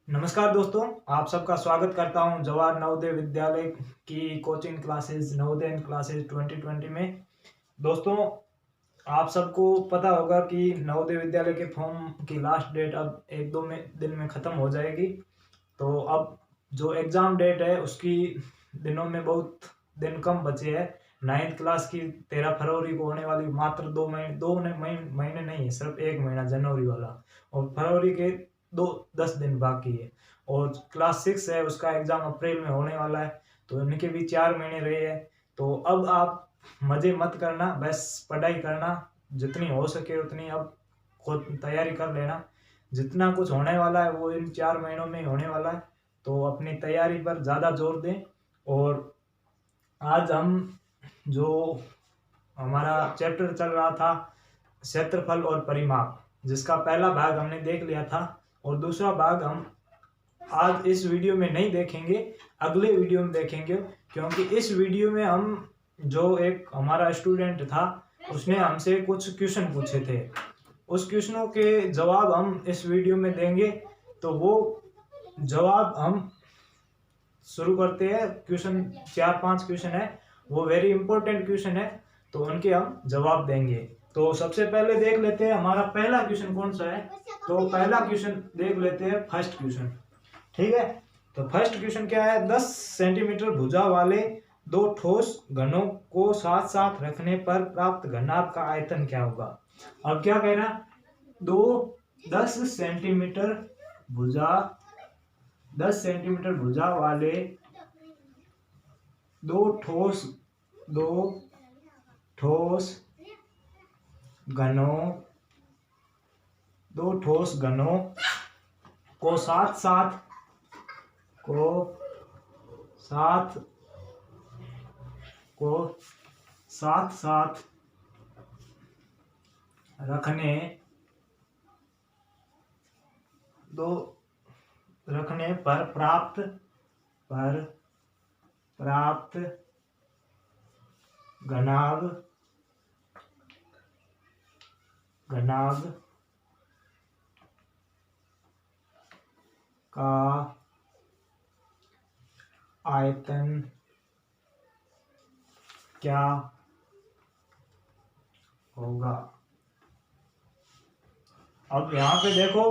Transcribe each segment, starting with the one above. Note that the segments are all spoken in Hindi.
नमस्कार दोस्तों, आप सबका स्वागत करता हूं जवाहर नवोदय विद्यालय की कोचिंग क्लासेस नवोदय क्लासेस 2020 में। दोस्तों, आप सबको पता होगा कि नवोदय विद्यालय के फॉर्म की लास्ट डेट अब एक दो दिन में ख़त्म हो जाएगी। तो अब जो एग्ज़ाम डेट है उसकी दिनों में बहुत दिन कम बचे हैं। 9th क्लास की 13 फरवरी को होने वाली, मात्र 2 महीने नहीं है, सिर्फ 1 महीना जनवरी वाला, और फरवरी के 10 दिन बाकी है। और क्लास 6 है, उसका एग्ज़ाम अप्रैल में होने वाला है। तो इनके भी 4 महीने रहे हैं। तो अब आप मज़े मत करना, बस पढ़ाई करना, जितनी हो सके उतनी अब खुद तैयारी कर लेना। जितना कुछ होने वाला है वो इन 4 महीनों में ही होने वाला है। तो अपनी तैयारी पर ज़्यादा जोर दें। और आज हम जो हमारा चैप्टर चल रहा था, क्षेत्रफल और परिमाप, जिसका पहला भाग हमने देख लिया था, और दूसरा भाग हम आज इस वीडियो में नहीं देखेंगे, अगले वीडियो में देखेंगे। क्योंकि इस वीडियो में हम, जो एक हमारा स्टूडेंट था, उसने हमसे कुछ क्वेश्चन पूछे थे, उस क्वेश्चनों के जवाब हम इस वीडियो में देंगे। तो वो जवाब हम शुरू करते हैं। क्वेश्चन 4-5 क्वेश्चन है, वो वेरी इंपॉर्टेंट क्वेश्चन है, तो उनके हम जवाब देंगे। तो सबसे पहले देख लेते हैं हमारा पहला क्वेश्चन कौन सा है। तो पहला क्वेश्चन देख लेते हैं, फर्स्ट क्वेश्चन। ठीक है, तो फर्स्ट क्वेश्चन क्या है? 10 सेंटीमीटर भुजा वाले दो ठोस घनों को साथ साथ रखने पर प्राप्त घनाभ का आयतन क्या होगा? अब क्या कह रहा? दो 10 सेंटीमीटर भुजा 10 सेंटीमीटर भुजा वाले दो ठोस घनों दो ठोस घनों को साथ साथ रखने पर प्राप्त घनाभ का आयतन क्या होगा? अब यहाँ पे देखो,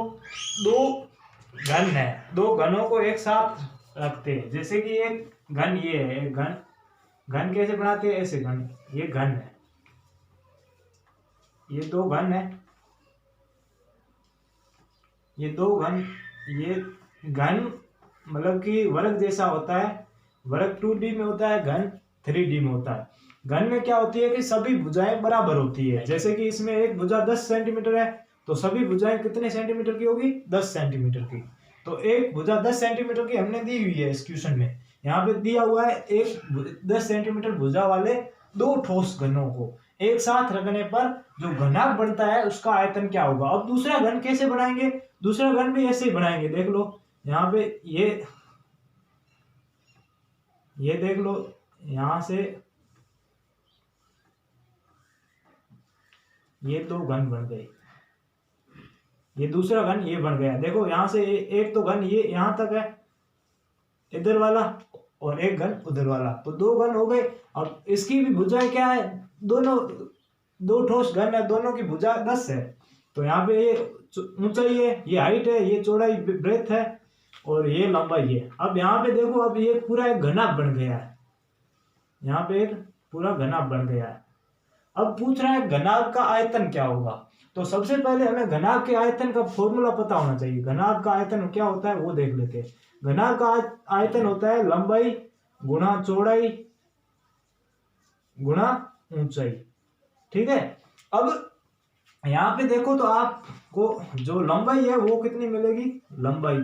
दो घन है, दो घनों को एक साथ रखते हैं। जैसे कि एक घन ये है, एक घन कैसे बनाते हैं? ऐसे घन, ये घन है, ये दो घन है, ये दो घन, ये घन मतलब कि वर्ग जैसा होता है। वर्ग 2D में होता है, घन 3D में होता है। घन में क्या होती है कि सभी भुजाएं बराबर होती है। जैसे कि इसमें एक भुजा 10 सेंटीमीटर है, तो सभी भुजाएं कितने सेंटीमीटर की होगी? 10 सेंटीमीटर की। तो एक भुजा 10 सेंटीमीटर की हमने दी हुई है इस क्वेश्चन में। यहाँ पे दिया हुआ है एक 10 सेंटीमीटर भुजा वाले दो ठोस घनों को एक साथ रखने पर जो घनाभ बनता है उसका आयतन क्या होगा? अब दूसरा घन कैसे बनाएंगे? दूसरा घन भी ऐसे ही बनाएंगे। देख लो यहाँ पे, ये देख लो, यहां से ये दो घन बन गए, ये दूसरा घन ये बन गया। देखो यहां से एक तो घन ये यहां तक है, इधर वाला, और एक घन उधर वाला, तो दो घन हो गए। अब इसकी भी भुजाएं क्या है? दोनों दो ठोस घन है, दोनों की भुजा 10 है। तो यहाँ पे ये ऊंचाई है, ये हाइट है, ये चौड़ाई ब्रेथ है, और ये लंबाई है। अब यहाँ पे देखो, अब ये पूरा एक घनाभ बन गया है, यहाँ पे एक पूरा घनाभ बन गया है। अब पूछ रहा है घनाभ का आयतन क्या होगा? तो सबसे पहले हमें घनाभ के आयतन का फॉर्मूला पता होना चाहिए। घनाभ का आयतन क्या होता है वो देख लेते हैं। घनाभ का आयतन होता है लंबाई गुणा चौड़ाई गुणा ऊंचाई। ठीक है, अब यहाँ पे देखो तो आपको जो लंबाई है वो कितनी मिलेगी? लंबाई,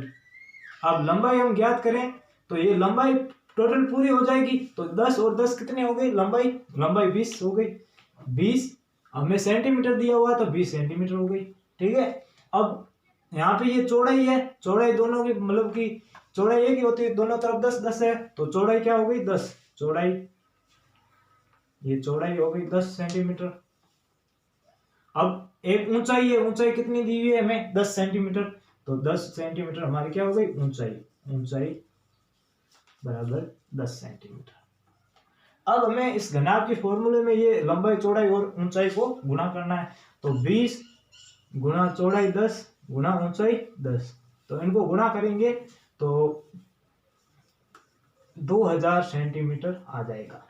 अब लंबाई हम ज्ञात करें तो ये लंबाई टोटल पूरी हो जाएगी। तो 10 और 10 कितने हो गई? लंबाई 20 हो गई। 20 हमें सेंटीमीटर दिया हुआ है, तो 20 सेंटीमीटर हो गई। ठीक है, अब यहाँ पे ये चौड़ाई है, चौड़ाई दोनों की मतलब कि चौड़ाई एक ही होती है, दोनों तरफ 10-10 है, तो चौड़ाई क्या हो गई? 10 चौड़ाई, ये चौड़ाई हो गई 10 सेंटीमीटर। अब एक ऊंचाई है, ऊंचाई कितनी दी हुई है हमें? 10 सेंटीमीटर, तो 10 सेंटीमीटर हमारी क्या हो गई ऊंचाई, ऊंचाई बराबर 10 सेंटीमीटर। अब हमें इस घनाभ के फॉर्मूले में ये लंबाई चौड़ाई और ऊंचाई को गुणा करना है। तो 20 गुणा चौड़ाई 10 गुणा ऊंचाई 10, तो इनको गुणा करेंगे तो 2000 सेंटीमीटर आ जाएगा।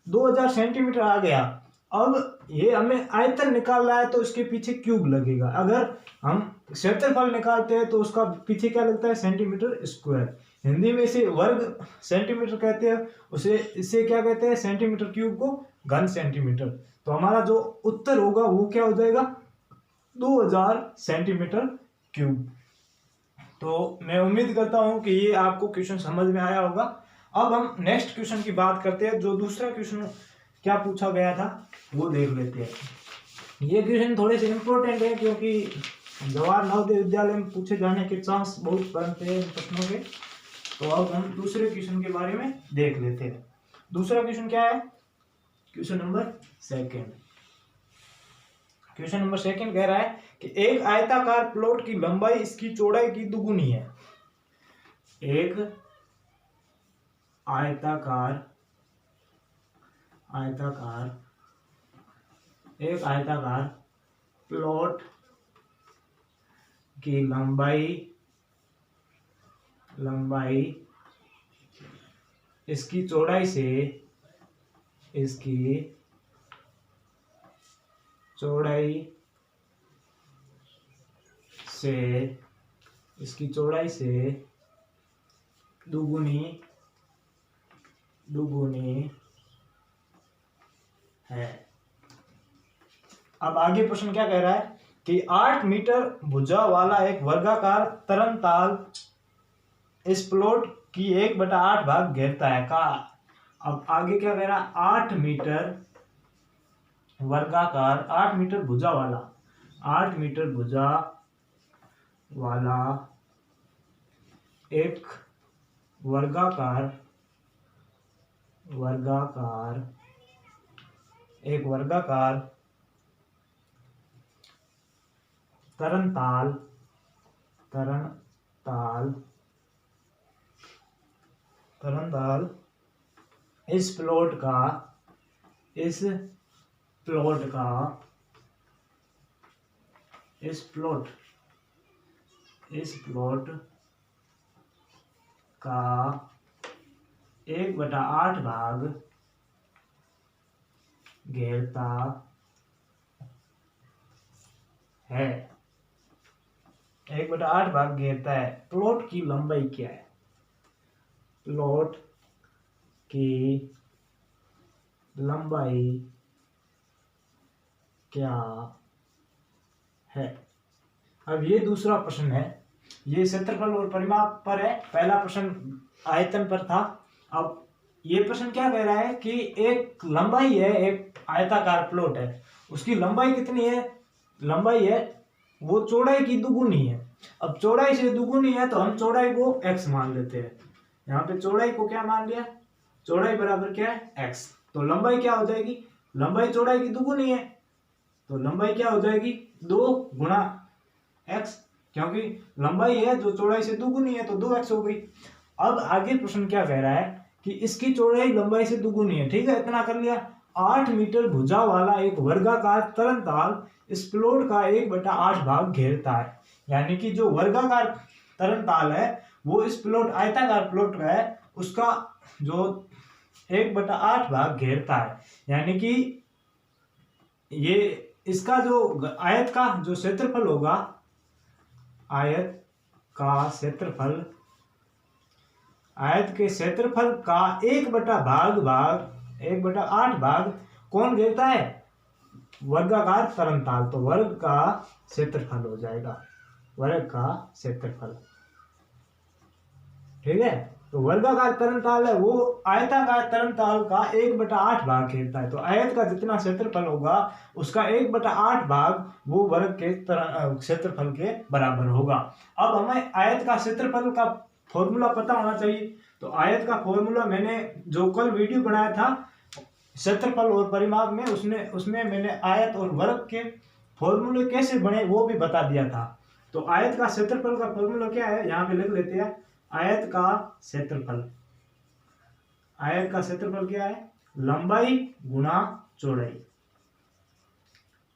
2000 सेंटीमीटर आ गया। अब ये हमें आयतन निकालना है तो इसके पीछे क्यूब लगेगा। अगर हम क्षेत्रफल निकालते हैं तो उसका पीछे क्या लगता है सेंटीमीटर स्क्वायर। हिंदी में इसे वर्ग सेंटीमीटर कहते हैं, उसे इसे क्या कहते हैं सेंटीमीटर क्यूब को घन सेंटीमीटर। तो हमारा जो उत्तर होगा वो क्या हो जाएगा 2000 सेंटीमीटर क्यूब। तो मैं उम्मीद करता हूं कि ये आपको क्वेश्चन समझ में आया होगा। अब हम नेक्स्ट क्वेश्चन की बात करते हैं। जो दूसरा क्वेश्चन क्या पूछा गया था वो देख लेते हैं। ये क्वेश्चन थोड़े से इम्पोर्टेंट है क्योंकि जवाहर नवोदय विद्यालय में पूछे जाने के चांस बहुत बनते हैं इन प्रश्नों के। तो अब हम दूसरे क्वेश्चन के बारे में देख लेते हैं। दूसरा क्वेश्चन क्या है, question number second. Question number second कह रहा है कि एक आयताकार प्लॉट की लंबाई इसकी चौड़ाई की दुगुनी है। एक आयताकार प्लॉट की लंबाई इसकी चौड़ाई से दुगुनी है। अब आगे प्रश्न क्या कह रहा है कि 8 मीटर भुजा वाला एक वर्गाकार तरंताल इस प्लॉट की 1/8 भाग घेरता है का। अब आगे क्या कह रहा है 8 मीटर वर्गाकार 8 मीटर भुजा वाला एक वर्गाकार तरंताल इस प्लॉट का 1/8 भाग घेरता है। 1/8 भाग घेरता है। प्लॉट की लंबाई क्या है? प्लॉट की लंबाई क्या है? अब ये दूसरा प्रश्न है। ये क्षेत्रफल और परिमाप पर है। पहला प्रश्न आयतन पर था। अब ये प्रश्न क्या कह रहा है कि एक लंबाई है, एक आयताकार प्लॉट है, उसकी लंबाई कितनी है? लंबाई है वो चौड़ाई की दुगुनी है। अब चौड़ाई से दुगुनी है तो हम चौड़ाई को x मान लेते हैं। यहाँ पे चौड़ाई को क्या मान लिया? चौड़ाई बराबर क्या है x। तो लंबाई क्या हो जाएगी? लंबाई चौड़ाई की दुगुनी है तो लंबाई क्या हो जाएगी 2 गुणा x, क्योंकि लंबाई है जो चौड़ाई से दुगुनी है तो 2x हो गई। अब आगे प्रश्न क्या कह रहा है कि इसकी चौड़ाई लंबाई से दुगुनी है। ठीक है, इतना कर लिया। 8 मीटर भुजा वाला एक वर्गाकार तरंताल इस प्लॉट का 1/8 भाग घेरता है। यानी कि जो वर्गाकार तरंताल है वो इस प्लॉट आयताकार प्लॉट का है, उसका जो 1/8 भाग घेरता है। यानी कि ये इसका जो आयत का जो क्षेत्रफल होगा, आयत के क्षेत्रफल का 1/8 भाग कौन घेरता है? वर्गाकार तरंताल। तो वर्ग का क्षेत्रफल हो जाएगा, वर्ग का क्षेत्रफल। ठीक है, तो वर्गाकार तरंताल है वो आयताकार तरंताल का 1/8 भाग घेरता है। तो आयत का जितना क्षेत्रफल होगा उसका 1/8 भाग वो वर्ग के क्षेत्रफल के बराबर होगा। अब हमें आयत का क्षेत्रफल का फॉर्मूला पता होना चाहिए। तो आयत का फॉर्मूला मैंने जो कल वीडियो बनाया था क्षेत्रफल और परिमाप में, उसमें मैंने आयत और वर्ग के फॉर्मूले कैसे बने वो भी बता दिया था। तो आयत का क्षेत्रफल का फॉर्मूला क्या है, यहाँ पे लिख लेते हैं। आयत का क्षेत्रफल, आयत का क्षेत्रफल क्या है, लंबाई गुना चौड़ाई।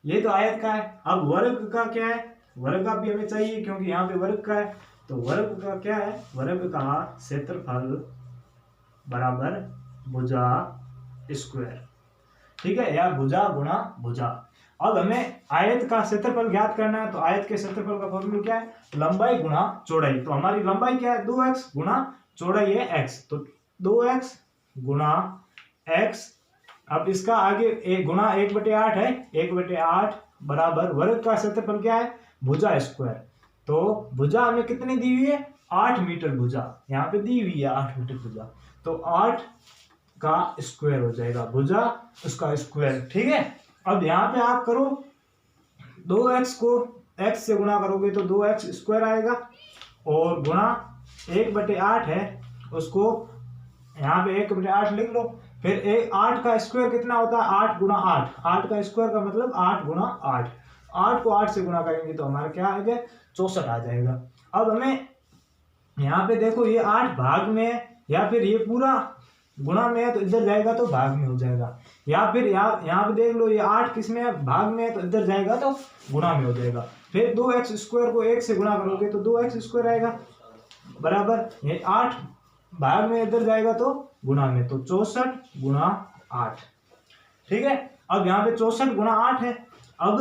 ये तो आयत का है। अब वर्ग का क्या है, वर्ग का भी हमें चाहिए क्योंकि यहाँ पे वर्ग का है। तो वर्ग का क्या है, वर्ग का क्षेत्रफल बराबर भुजा स्क्वायर, ठीक है, या भुजा गुना भुजा। अब हमें आयत का क्षेत्रफल ज्ञात करना है। तो आयत के क्षेत्रफल का फॉर्मूला क्या है, लंबाई गुना चौड़ाई। तो हमारी लंबाई क्या है, 2x गुना चौड़ाई है x, तो 2x गुना x। अब इसका आगे एक गुना 1/8 है, 1/8 बराबर वर्ग का क्षेत्रफल क्या है, भुजा स्क्वायर। तो भुजा हमें कितनी दी हुई है, 8 मीटर भुजा यहाँ पे दी हुई है, 8 मीटर भुजा। तो 8 का स्क्वायर हो जाएगा, भुजा उसका स्क्वायर, ठीक है। अब यहाँ पे आप करो 2x को x से गुना करोगे तो 2x स्क्वायर आएगा, और गुना 1/8 है उसको यहाँ पे 1/8 लिख लो। फिर 8 का स्क्वायर कितना होता है, 8 गुना 8, 8 का स्क्वायर का मतलब 8 गुना 8, 8 को 8 से गुना करेंगे तो हमारा क्या आएगा, 64 आ जाएगा। अब हमें यहाँ पे देखो ये 8 भाग में है, या फिर ये पूरा गुणा में है तो इधर जाएगा तो भाग में हो जाएगा, या फिर यहाँ पे देख लो ये 8 किस में है, भाग में है तो इधर जाएगा तो गुणा में हो जाएगा। फिर 2x स्क्वायर को 1 से गुणा करोगे तो 2x स्क्वायर आएगा, बराबर ये 8 भाग में इधर जाएगा तो गुणा में, तो 64 गुना 8, ठीक है। अब यहाँ पे 64 गुना 8 है। अब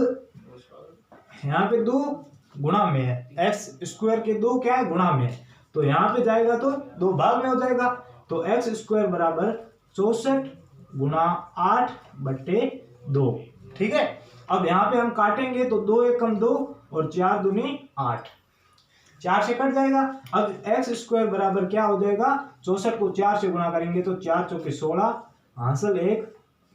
यहाँ पे 2 गुणा में है, एक्स स्क्वायर के 2 क्या है, गुणा में है, तो यहाँ पे जाएगा तो 2 भाग में हो जाएगा। तो एक्स स्क्वायर बराबर 64 गुना 8/2, ठीक है। अब यहाँ पे हम काटेंगे तो 2 एकम 2 और 4 दूनी 8, 4 से कट जाएगा। अब एक्स स्क्वायर बराबर क्या हो जाएगा, 64 को 4 से गुणा करेंगे तो 4 चौके 16, हासिल 1,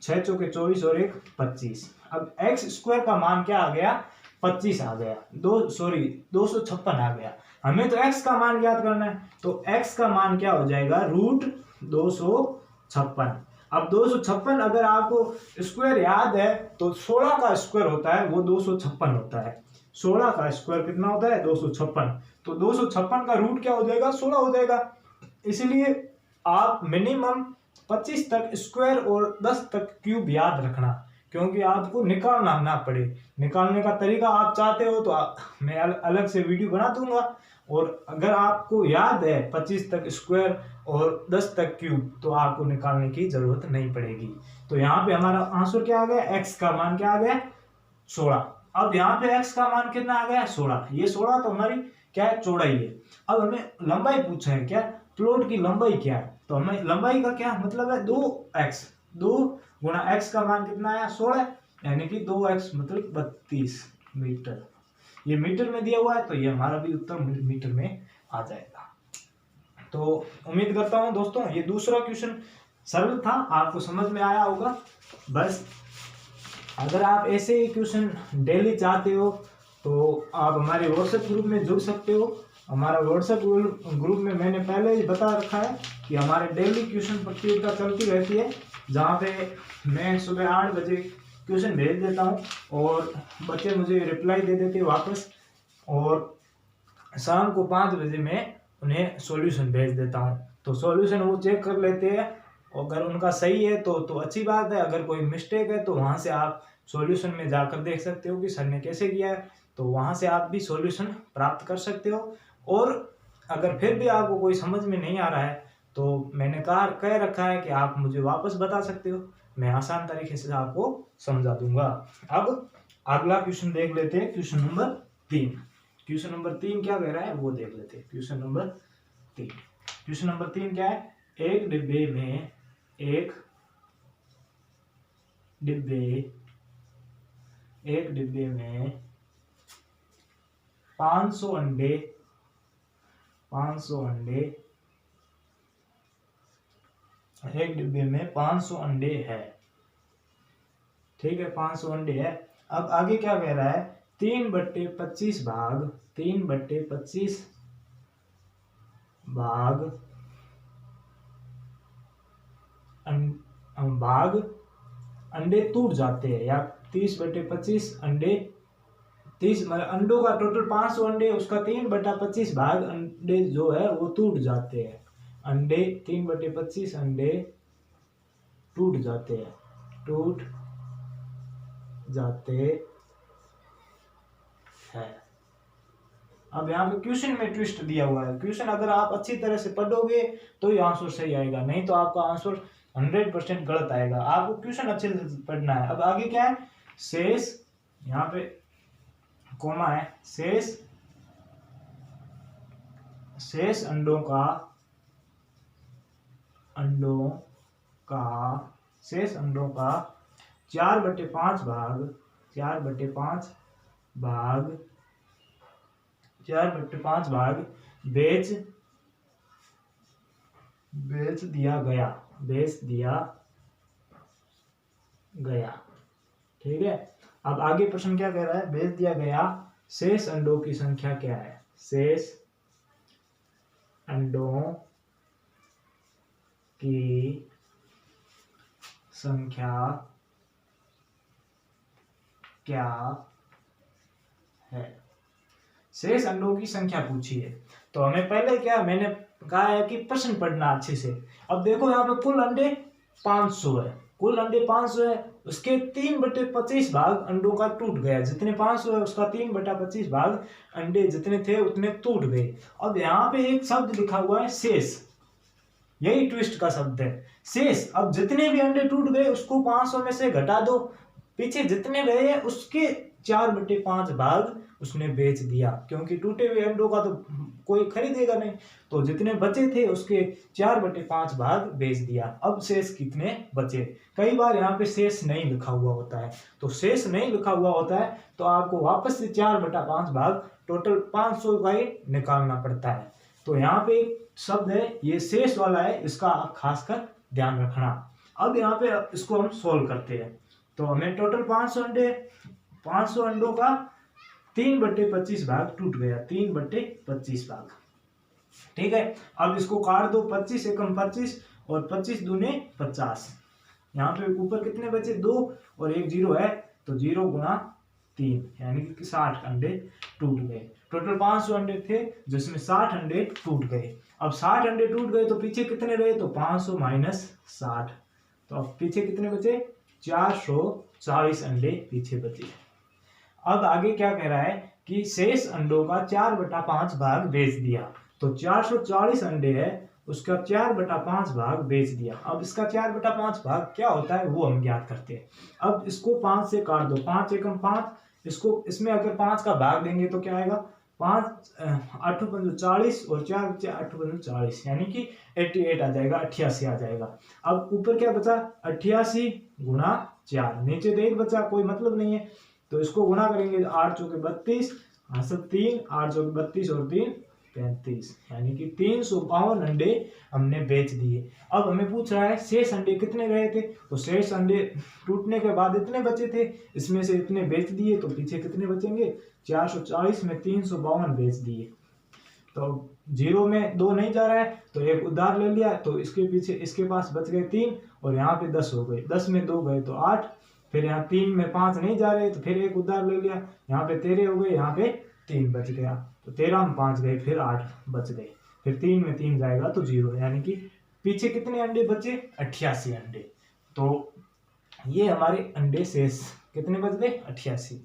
6 चौके 24 और 1 25। अब एक्स स्क्वायर का मान क्या आ गया, 25 आ गया, 256 आ गया। हमें तो x का मान ज्ञात करना है, तो x का मान क्या हो जाएगा, √256। अब 256 अगर आपको स्क्वायर याद है तो 16 का स्क्वायर होता है वो 256 होता है। 16 का स्क्वायर कितना होता है, 256। तो 256 का रूट क्या हो जाएगा, 16 हो जाएगा। इसलिए आप मिनिमम 25 तक स्क्वायर और 10 तक क्यूब याद रखना, क्योंकि आपको निकालना ना पड़े। निकालने का तरीका आप चाहते हो तो मैं अलग से वीडियो बना दूंगा, और अगर आपको याद है 25 तक स्क्वायर और 10 तक क्यूब तो आपको निकालने की जरूरत नहीं पड़ेगी। तो यहाँ पे हमारा आंसर क्या आ गया, x का मान क्या आ गया, 16। अब यहाँ पे x का मान कितना आ गया, 16। ये 16 तो हमारी क्या है, चौड़ाई है। अब हमें लंबाई पूछा है, क्या प्लॉट की लंबाई क्या है, तो हमें लंबाई का क्या मतलब है, 2x, 2 गुना x का मान कितना आया, 16, यानी कि 2x मतलब 32 मीटर। ये मीटर में दिया हुआ है तो ये हमारा भी उत्तर मीटर में आ जाएगा। तो उम्मीद करता हूं दोस्तों ये दूसरा क्वेश्चन सरल था, आपको समझ में आया होगा। बस अगर आप ऐसे ही क्वेश्चन डेली चाहते हो तो आप हमारे व्हाट्सएप ग्रुप में जुड़ सकते हो। हमारा व्हाट्सएप ग्रुप में मैंने पहले ही बता रखा है कि हमारे डेली क्वेश्चन प्रतियोगिता चलती रहती है, जहाँ पे मैं सुबह 8 बजे क्वेश्चन भेज देता हूँ और बच्चे मुझे रिप्लाई दे देते हैं वापस, और शाम को 5 बजे मैं उन्हें सॉल्यूशन भेज देता हूँ। तो सॉल्यूशन वो चेक कर लेते हैं, अगर उनका सही है तो अच्छी बात है, अगर कोई मिस्टेक है तो वहाँ से आप सॉल्यूशन में जाकर देख सकते हो कि सर ने कैसे किया है, तो वहाँ से आप भी सॉल्यूशन प्राप्त कर सकते हो। और अगर फिर भी आपको कोई समझ में नहीं आ रहा है तो मैंने कह रखा है कि आप मुझे वापस बता सकते हो, मैं आसान तरीके से आपको समझा दूंगा। अब अगला क्वेश्चन देख लेते हैं, क्वेश्चन नंबर 3। क्वेश्चन नंबर 3 क्या कह रहा है वो देख लेते हैं। क्वेश्चन नंबर 3 क्या है, एक डिब्बे में 500 अंडे एक डिब्बे में 500 अंडे है, ठीक है, 500 अंडे है। अब आगे क्या कह रहा है, 3/25 भाग अंडे टूट जाते हैं, या 30/25 अंडे 30 मतलब अंडों का टोटल 500 अंडे, उसका 3/25 भाग अंडे जो है वो टूट जाते हैं। अंडे 3/25 अंडे टूट जाते हैं, टूट जाते हैं। अब यहाँ पे क्वेश्चन में ट्विस्ट दिया हुआ है। क्वेश्चन अगर आप अच्छी तरह से पढ़ोगे तो ये आंसर सही आएगा, नहीं तो आपका आंसर 100% गलत आएगा। आपको क्वेश्चन अच्छे से पढ़ना है। अब आगे क्या है, शेष, यहाँ पे कोमा है, शेष अंडों का शेष अंडों का 4/5 भाग 4/5 भाग बेच दिया गया। ठीक है। अब आगे प्रश्न क्या कह रहा है, बेच दिया गया शेष अंडों की संख्या क्या है, शेष अंडों की संख्या क्या है। शेष अंडों की संख्या पूछी है, तो हमें पहले क्या मैंने कहा है कि प्रश्न पढ़ना अच्छे से। अब देखो यहाँ पे कुल अंडे 500 है, कुल अंडे 500 है, उसके 3/25 भाग अंडों का टूट गया। जितने 500 है उसका 3/25 भाग अंडे जितने थे उतने टूट गए। अब यहाँ पे एक शब्द लिखा हुआ है शेष, यही ट्विस्ट का शब्द है, शेष। अब जितने भी अंडे टूट गए उसको 500 में से घटा दो, पीछे जितने रहे उसके 4/5 भाग उसने बेच दिया, क्योंकि टूटे हुए अंडों का तो कोई खरीदेगा नहीं, तो जितने बचे थे उसके 4/5 भाग बेच दिया। अब शेष कितने बचे। कई बार यहाँ पे शेष नहीं लिखा हुआ होता है, तो शेष नहीं लिखा हुआ होता है तो आपको वापस से 4/5 भाग टोटल 500 का ही निकालना पड़ता है। तो यहाँ पे शब्द है ये शेष वाला है, इसका खासकर ध्यान रखना। अब यहाँ पे इसको हम सोल्व करते हैं, तो हमें टोटल 500 अंडों का 3/25 भाग टूट गया, 3/25 भाग। ठीक है। अब इसको काट दो, 25 एकम 25 और 25 दूने 50। यहाँ पे ऊपर कितने बचे, 2 और 1 0 है, तो 0 गुणा 3 यानी कि 60 अंडे टूट गए। टोटल 500 अंडे थे जिसमें 60 अंडे टूट गए। अब 60 अंडे टूट गए तो पीछे कितने रहे, तो 500 माइनस 60, तो अब पीछे कितने बचे, 440 अंडे पीछे बचे। अब आगे क्या कह रहा है कि शेष अंडों का 4/5 भाग बेच दिया, तो 440 अंडे है उसका 4/5 भाग बेच दिया। अब इसका 4/5 भाग क्या होता है वो हम ज्ञात करते हैं। अब इसको 5 से काट दो, 5 एकम 5, इसको इसमें अगर 5 का भाग देंगे तो क्या आएगा, 5 8 पंजो 40 और 4 बचे 8 पंजो 40 यानी कि 88 आ जाएगा, 88 आ जाएगा। अब ऊपर क्या बचा, 88 गुणा 4, नीचे तो 1 बचा, कोई मतलब नहीं है, तो इसको गुणा करेंगे, 8 चौके 32, 3 8 चौके 32 और 3 35 यानी कि 352 अंडे हमने बेच दिए। अब हमें पूछ रहा है शेष अंडे कितने रहे थे, तो शेष अंडे टूटने के बाद इतने बचे थे, इसमें से इतने बेच दिए, तो पीछे कितने बचेंगे, 440 में 352 बेच दिए। तो 0 में 2 नहीं जा रहा है तो एक उधार ले लिया, तो इसके पीछे इसके पास बच गए 3 और यहाँ पे 10 हो गए, 10 में 2 गए तो 8, फिर यहाँ 3 में 5 नहीं जा रहे तो फिर एक उधार ले लिया, यहाँ पे 13 हो गए, यहाँ पे 3 बच गया, तो 13 में 5 गए, फिर 8 बच गए, फिर 3 में 3 जाएगा तो 0, यानी कि पीछे कितने अंडे बचे, 88 अंडे। तो ये हमारे अंडे शेष कितने बच गए, 88।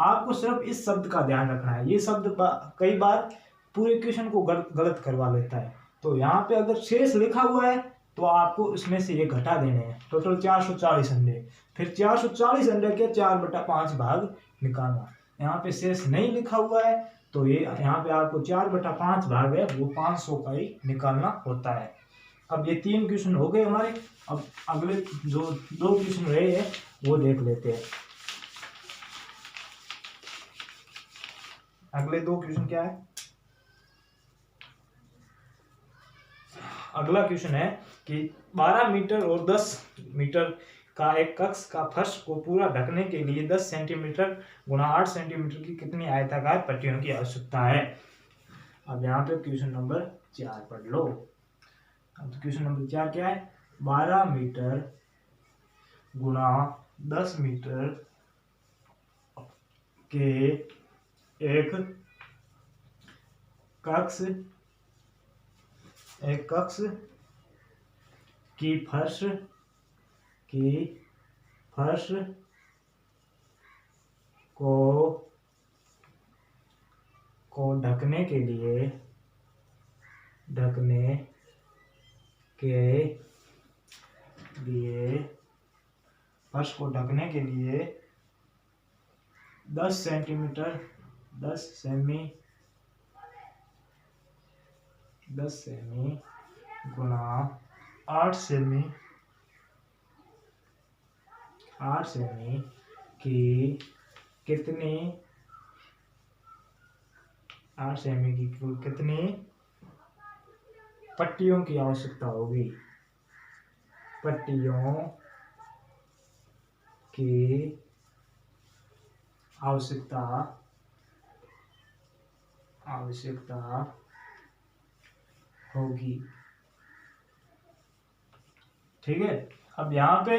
आपको सिर्फ इस शब्द का ध्यान रखना है, ये शब्द कई बार पूरे क्वेश्चन को गलत करवा लेता है। तो यहाँ पे अगर शेष लिखा हुआ है तो आपको इसमें से ये घटा देने हैं, टोटल 440 अंडे, फिर 440 अंडे के 4/5 भाग निकालना। यहाँ पे शेष नहीं लिखा हुआ है तो ये यहाँ पे आपको 4/5 भाग है वो 500 का ही निकालना होता है। अब ये 3 क्वेश्चन हो गए हमारे। अब अगले जो 2 क्वेश्चन रहे हैं वो देख लेते हैं। अगले 2 क्वेश्चन क्या है, अगला क्वेश्चन है कि 12 मीटर और 10 मीटर का एक कक्ष का फर्श को पूरा ढकने के लिए 10 सेंटीमीटर गुणा 8 सेंटीमीटर की कितनी आयताकार पट्टियों की आवश्यकता है। अब यहाँ पे क्वेश्चन नंबर 4 पढ़ लो। अब क्वेश्चन नंबर 4 क्या है, 12 मीटर गुणा 10 मीटर के एक कक्ष की फर्श को ढकने के लिए फर्श को ढकने के लिए 10 सेंटीमीटर 10 सेमी गुणा 8 सेमी की कितनी 8 सेमी की कुल कितनी पट्टियों की आवश्यकता होगी। पट्टियों की आवश्यकता होगी। ठीक है। अब यहाँ पे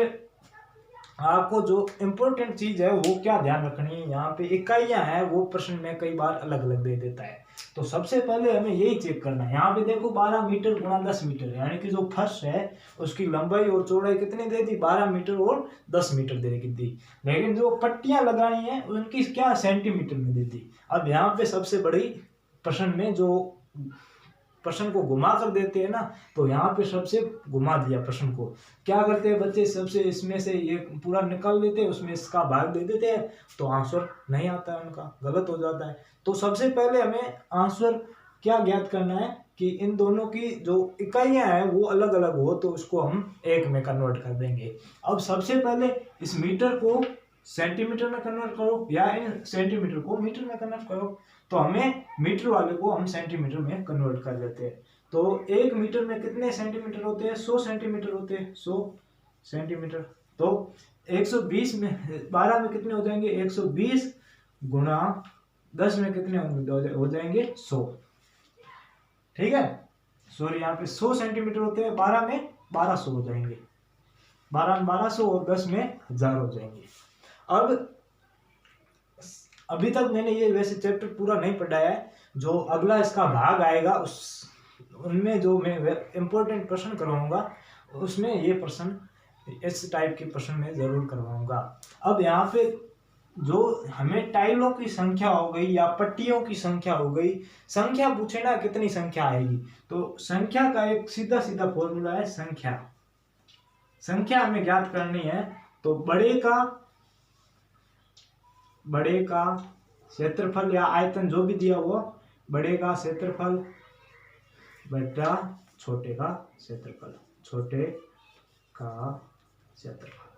आपको जो इम्पोर्टेंट चीज है वो क्या ध्यान रखनी है, यहाँ पे इकाइयां हैं वो प्रश्न में कई बार अलग अलग दे देता है। तो सबसे पहले हमें यही चेक करना है। यहाँ पे देखो 12 मीटर गुणा 10 मीटर, यानी कि जो फर्श है उसकी लंबाई और चौड़ाई कितनी दे दी, 12 मीटर और 10 मीटर दे दी। लेकिन जो पट्टियां लगानी है उनकी क्या सेंटीमीटर में दे दी। अब यहाँ पे सबसे बड़ी प्रश्न में जो प्रश्न को घुमा कर देते हैं ना, तो यहाँ पे सबसे घुमा दिया प्रश्न को। क्या करते हैं बच्चे, सबसे इसमें से ये पूरा निकाल लेते हैं, उसमें इसका भाग दे देते हैं, तो आंसर नहीं आता है, उनका गलत हो जाता है। तो सबसे पहले हमें आंसर क्या ज्ञात करना है कि इन दोनों की जो इकाइयां हैं वो अलग अलग हो, तो उसको हम एक में कन्वर्ट कर देंगे। अब सबसे पहले इस मीटर को सेंटीमीटर में कन्वर्ट करो या इन सेंटीमीटर को मीटर में कन्वर्ट करो। तो हमें मीटर वाले को हम सेंटीमीटर में कन्वर्ट कर देते हैं। तो 1 मीटर में कितने सेंटीमीटर होते हैं, 100 सेंटीमीटर होते हैं, 100 सेंटीमीटर। तो 120 में 12 में कितने हो जाएंगे, 120 गुणा 10 में कितने हो जाएंगे, 100। ठीक है, सॉरी यहाँ पे 100 सेंटीमीटर होते हैं, 12 में 1200 हो जाएंगे, 12 में 1200 और 10 में 1000 हो जाएंगे। अब अभी तक मैंने ये वैसे चैप्टर पूरा नहीं पढ़ाया है, जो अगला इसका भाग आएगा उनमें जो मैं इंपॉर्टेंट प्रश्न करवाऊंगा उसमें ये प्रश्न इस टाइप के प्रश्न में जरूर करवाऊंगा। अब यहाँ पे जो हमें टाइलों की संख्या हो गई या पट्टियों की संख्या हो गई, संख्या पूछे ना कितनी संख्या आएगी, तो संख्या का एक सीधा सीधा फॉर्मूला है संख्या हमें ज्ञात करनी है। तो बड़े का क्षेत्रफल या आयतन जो भी दिया हुआ, बड़े का क्षेत्रफल बटा छोटे का क्षेत्रफल, छोटे का क्षेत्रफल।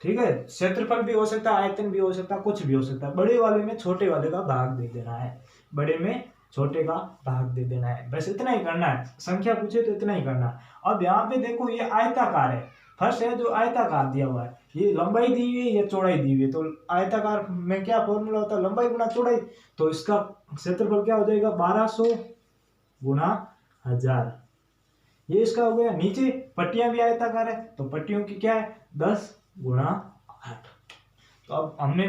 ठीक है, क्षेत्रफल भी हो सकता है, आयतन भी हो सकता है, कुछ भी हो सकता है। बड़े वाले में छोटे वाले का भाग दे देना है, बड़े में छोटे का भाग दे देना है, बस इतना ही करना है। संख्या पूछे तो इतना ही करना है। अब यहाँ पे देखो ये आयताकार है, फर्स्ट है जो आयताकार दिया हुआ है, ये लंबाई दी हुई है या चौड़ाई दी हुई है। तो आयताकार में क्या फॉर्मूला होता है, लंबाई गुना चौड़ाई। तो इसका क्षेत्रफल क्या हो जाएगा, 1200 गुणा 1000। ये इसका हो गया। नीचे पट्टियां भी आयताकार है, तो पट्टियों की क्या है, 10 गुणा 8। तो अब हमने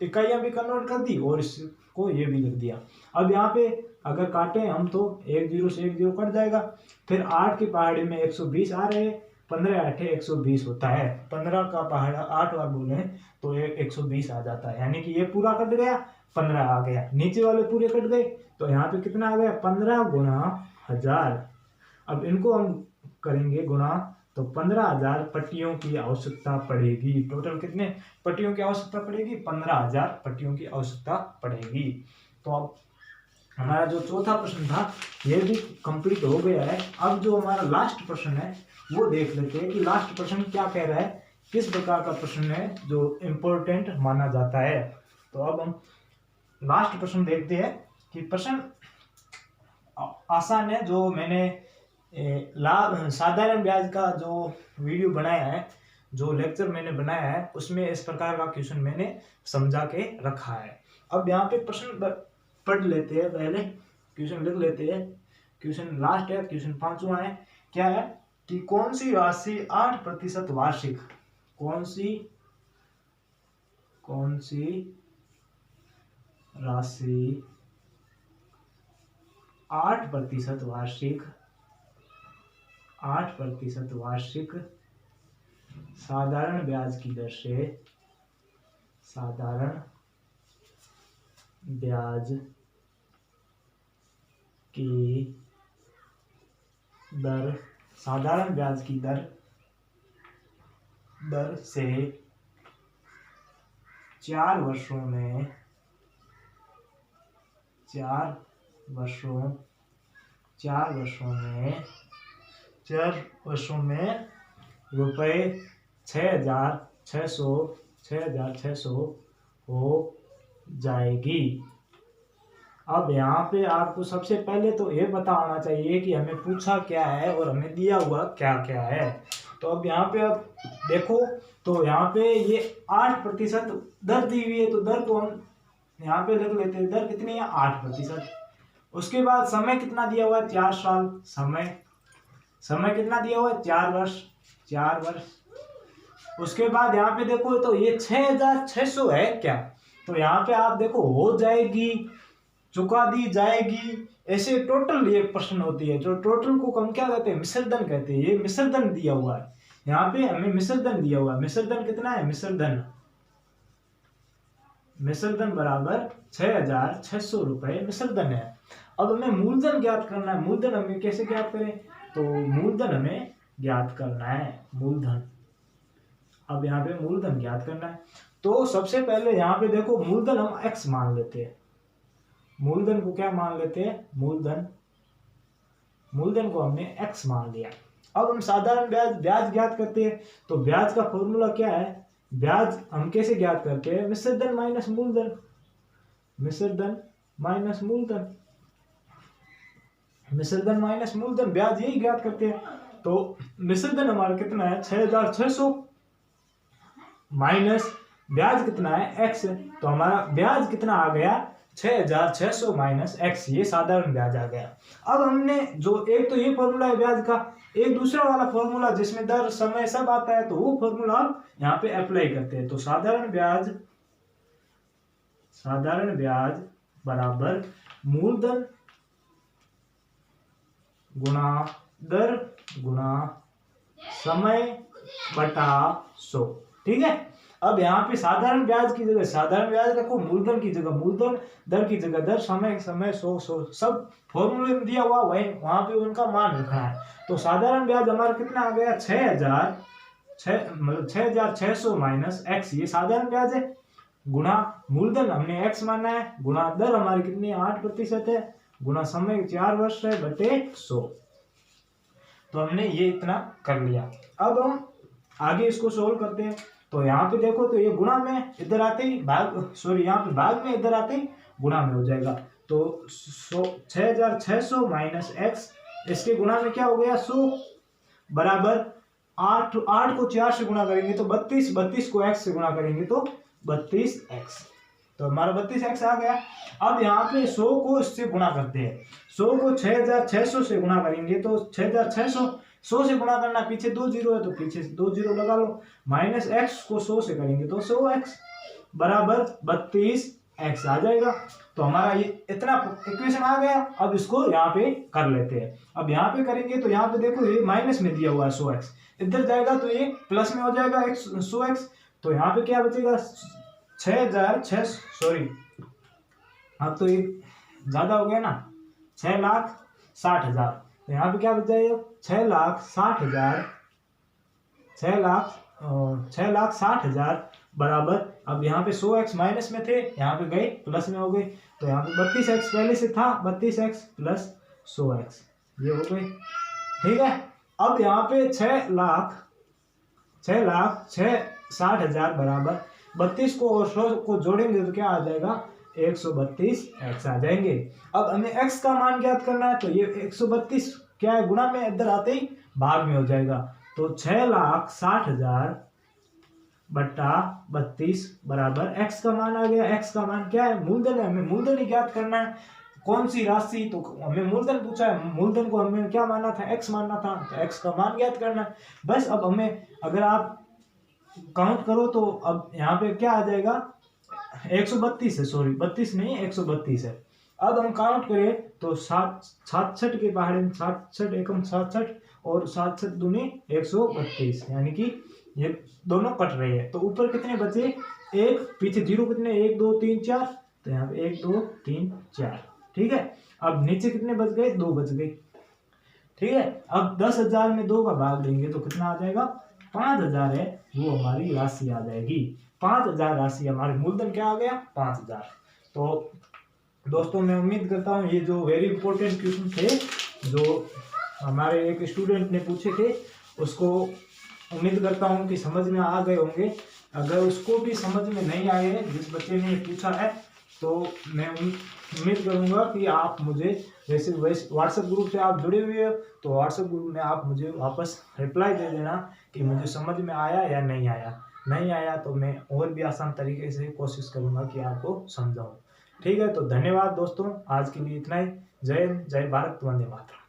इकाइयां भी कन्वर्ट कर दी और इसको ये भी लिख दिया। अब यहाँ पे अगर काटे हम तो 1 0 से 1 0 कट जाएगा। फिर 8 की पहाड़ी में 120 आ रहे, 15 8 120 होता है। 15 का पहाड़ा 8 बार बोले तो ये 120 आ जाता है, यानी कि ये पूरा कट गया, 15 आ गया। नीचे वाले पूरे कट गए, तो यहाँ पे कितना आ गया, 15 गुणा 1000। अब इनको हम करेंगे गुणा, तो 15,000 पट्टियों की आवश्यकता पड़ेगी। टोटल कितने पट्टियों की आवश्यकता पड़ेगी, 15,000 पट्टियों की आवश्यकता पड़ेगी। तो अब हमारा जो चौथा प्रश्न था ये भी कंप्लीट हो गया है। अब जो हमारा लास्ट प्रश्न है वो देख लेते हैं कि लास्ट प्रश्न क्या कह रहा है, किस प्रकार का प्रश्न है जो इम्पोर्टेंट माना जाता है। तो अब हम लास्ट प्रश्न देखते हैं कि प्रश्न आसान है। जो मैंने साधारण ब्याज का जो वीडियो बनाया है, जो लेक्चर मैंने बनाया है, उसमें इस प्रकार का क्वेश्चन मैंने समझा के रखा है। अब यहाँ पे प्रश्न पढ़ लेते हैं, पहले क्वेश्चन लिख लेते हैं। क्वेश्चन लास्ट है, क्वेश्चन 5वां है। क्या है कि कौन सी राशि 8% वार्षिक, कौन सी राशि 8% वार्षिक, 8% वार्षिक साधारण ब्याज की दर से, साधारण ब्याज की दर, साधारण ब्याज की दर से 4 वर्षों में, 4 वर्षों में रुपये 6,600 हो जाएगी। अब यहाँ पे आपको सबसे पहले तो ये पता होना चाहिए कि हमें पूछा क्या है और हमें दिया हुआ क्या क्या है। तो अब यहाँ पे आप देखो, तो यहाँ पे ये 8% दर दी हुई है, तो दर को हम यहाँ पे लिख लेते हैं। दर कितनी है? 8%। उसके बाद समय कितना दिया हुआ है? 4 साल। समय कितना दिया हुआ है? 4 वर्ष। उसके बाद यहाँ पे देखो, तो ये 6,600 है क्या? तो यहाँ पे आप देखो, हो जाएगी, चुका दी जाएगी, ऐसे टोटल ये प्रश्न होती है। जो टोटल को हम क्या कहते हैं? मिश्रधन कहते हैं। ये मिश्रधन दिया हुआ है, यहाँ पे हमें मिश्रधन दिया हुआ है। मिश्रधन कितना है? मिश्रधन बराबर 6,600 रुपए मिश्रधन है। अब हमें मूलधन ज्ञात करना है। मूलधन हमें कैसे ज्ञात करें? तो मूलधन हमें ज्ञात करना है, मूलधन। अब यहाँ पे मूलधन ज्ञात करना है, तो सबसे पहले यहाँ पे देखो, मूलधन हम x मान लेते हैं। मूलधन को क्या मान लेते हैं? मूलधन को हमने x मान लिया। अब हम साधारण ब्याज ज्ञात करते हैं। तो ब्याज का फॉर्मूला क्या है? ब्याज हम कैसे ज्ञात करते हैं? मिश्रधन माइनस मूलधन, मिश्रधन माइनस मूलधन, मिश्रधन माइनस मूलधन, ब्याज यही ज्ञात करते हैं। तो मिश्रधन हमारा कितना है? 6,600 माइनस ब्याज कितना है? x। तो हमारा ब्याज कितना आ गया? 6,600 माइनस x। ये साधारण ब्याज आ गया। अब हमने जो एक तो ये फॉर्मूला है ब्याज का, एक दूसरा वाला फॉर्मूला जिसमें दर समय सब आता है, तो वो फॉर्मूला हम यहाँ पे अप्लाई करते हैं। तो साधारण ब्याज बराबर मूलधन गुणा दर गुणा समय बटा 100। ठीक है। अब यहाँ पे साधारण ब्याज की जगह साधारण ब्याज रखो, मूलधन की जगह मूलधन, दर की जगह दर, समय 100 सब फॉर्मूले में दिया हुआ वही, वहां पे उनका मान रखना है। तो साधारण ब्याज हमारा कितना आ गया? 6,600 माइनस x, ये साधारण ब्याज है, गुणा मूलधन हमने x माना है, गुणा दर हमारी कितनी है? 8% है, गुणा समय 4 वर्ष है, बटे 100। तो हमने ये इतना कर लिया। अब हम आगे इसको सोल्व करते हैं। तो यहाँ पे देखो, तो ये गुणा में इधर आते ही यहाँ पे भाग में इधर आते ही गुणा में हो जाएगा। तो 6,600 माइनस x, इसके गुणा में क्या हो गया? 100 बराबर 8 को 4 से गुणा करेंगे तो 32 को x से गुणा करेंगे तो 32x। तो हमारा 32x आ गया। अब यहाँ पे 100 को इससे गुणा करते हैं। 100 को 6,600 से गुणा करेंगे तो 6,600, 100 से गुणा करना, पीछे 2 जीरो है तो पीछे 2 जीरो लगा लो, माइनस x को 100 से करेंगे तो 100x बराबर 32x आ जाएगा। तो हमारा ये इतना इक्वेशन आ गया। अब इसको यहाँ पे कर लेते हैं। अब यहाँ पे करेंगे तो यहाँ पे देखो, ये माइनस में दिया हुआ है 100x, इधर जाएगा तो ये प्लस में हो जाएगा 100x। तो यहाँ पे क्या बचेगा? 6,600, सॉरी अब तो ये ज्यादा हो गया ना, 6,60,000। तो यहाँ पे क्या बच जाएगा? 6,60,000, 6,60,000 बराबर, अब यहाँ पे 100x माइनस में थे, यहाँ पे गए प्लस में हो गए। तो यहाँ पे 32x पहले से था, 32x प्लस 100x, ये हो गए। ठीक है। अब यहाँ पे 6,60,000 बराबर 32 को और 100 को जोड़ेंगे तो क्या आ जाएगा? 132x आ जाएंगे। अब हमें x का मान ज्ञात करना है। तो ये 132 क्या है? गुणा में इधर आते ही भाग में हो जाएगा। तो 6,60,000 बटा 32 बराबर x का मान आ गया। x का मान क्या है? मूलधन है, हमें मूलधन ही ज्ञात करना है। कौन सी राशि? तो हमें मूलधन पूछा है, मूलधन को हमें क्या मानना था? x मानना था। तो x का मान ज्ञात करना है बस। अब हमें अगर आप काउंट करो तो अब यहाँ पे क्या आ जाएगा? 132 है, सॉरी 32 नहीं 132 है। अब हम काउंट करें तो 67 के पहाड़े में 67 एकम 67 और 67 दूनी 132, यानी कि ये दोनों कट रहे हैं। तो ऊपर कितने बचे, एक, पीछे जीरो कितने, 1 2 3 4, तो यहाँ पे 1 2 3 4, ठीक है। अब नीचे कितने बच गए, 2 बच गए, ठीक है। अब 10,000 में 2 का भाग देंगे तो कितना आ जाएगा, 5,000 है, वो हमारी राशि आ जाएगी। 5,000 राशि, हमारे मूलधन क्या आ गया, 5,000। तो दोस्तों मैं उम्मीद करता हूँ ये जो वेरी इंपॉर्टेंट क्वेश्चन थे जो हमारे एक स्टूडेंट ने पूछे थे, उसको उम्मीद करता हूँ कि समझ में आ गए होंगे। अगर उसको भी समझ में नहीं आए हैं, जिस बच्चे ने पूछा है, तो मैं उम्मीद करूंगा कि आप मुझे वैसे व्हाट्सएप ग्रुप से आप जुड़े हुए हो, तो व्हाट्सएप ग्रुप में आप मुझे वापस रिप्लाई दे देना कि मुझे समझ में आया या नहीं आया। नहीं आया तो मैं और भी आसान तरीके से कोशिश करूंगा कि आपको समझाऊं। ठीक है, तो धन्यवाद दोस्तों, आज के लिए इतना ही। जय हिंद, जय भारत, वंदे मातरम।